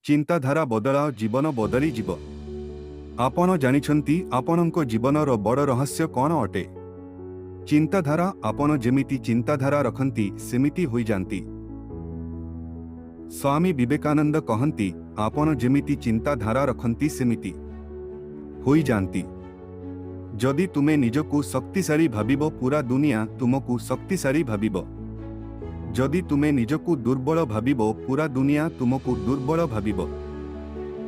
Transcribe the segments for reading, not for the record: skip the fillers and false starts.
चिंताधारा बदलाओ जीवन बदली जीव। आपण जानिछंती आपणको जीवनर बड़ रहस्य कौन अटे। चिंताधारा आपण जेमिति चिंताधारा रखंती सेमिति होई जानती। स्वामी विवेकानंद कहंती आपण जेमिति चिंताधारा रखंती सेमिति होई जानती। जदि तुमे निजकु शक्तिशाली भाबिबो पूरा दुनिया तुमको शक्तिशाली भाबिबो। जदि तुमे निजकु दुर्बल भाबिबो पूरा दुनिया तुमको दुर्बल भाबिबो।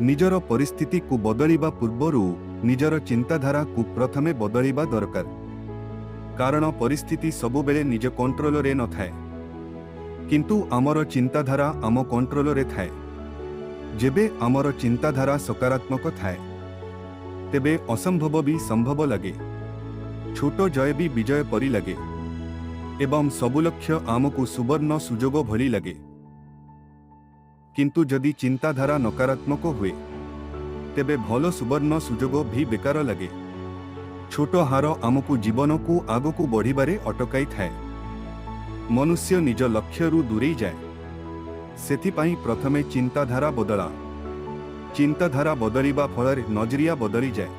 निजर परिस्थिति को बदलिबा पूर्वरु निजर चिंताधारा को प्रथमे बदलिबा दरकार। कारण परिस्थिति सबुबेले निज कंट्रोल रे न थाए, किंतु आमर चिंताधारा आम कंट्रोल रे थाए। जेबे आमर चिंताधारा सकारात्मक थाए तेबे असंभव भी संभव लगे, छोट जय भी विजय परी लगे एवं सबु लक्ष्य आमको सुवर्ण सुजोग भली लगे। किंतु जदि चिंताधारा नकारात्मक हुए तेबे भल सुवर्ण सुजोग भी बेकार लगे। छोट हार आमको जीवन को आगको बढ़िबारे अटकाई थाए। मनुष्य निज लक्ष्यरू दूरेई जाए। सेथिपाई प्रथमे चिंताधारा बदला। चिंताधारा बदलिबा फଳରେ नजरिया बदली जाए।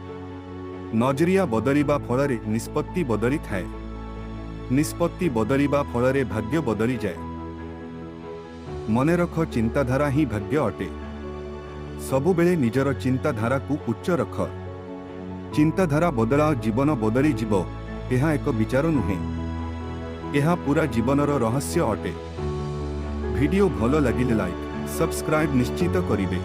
नजरिया बदलिबा फଳରେ निष्पत्ति बदली थाए। निष्पत्ति बदलिबा फଳରେ भाग्य बदली जाए। मने रख चिंताधारा ही भाग्य अटे। सबुबेले निजर चिंताधारा को उच्च रख। चिंताधारा बदलाओ जीवन बदली जीव। यह एक विचार नुहे, यह पूरा जीवनर रहस्य अटे। वीडियो भल लगिले लाइक सब्सक्राइब निश्चित करिवे।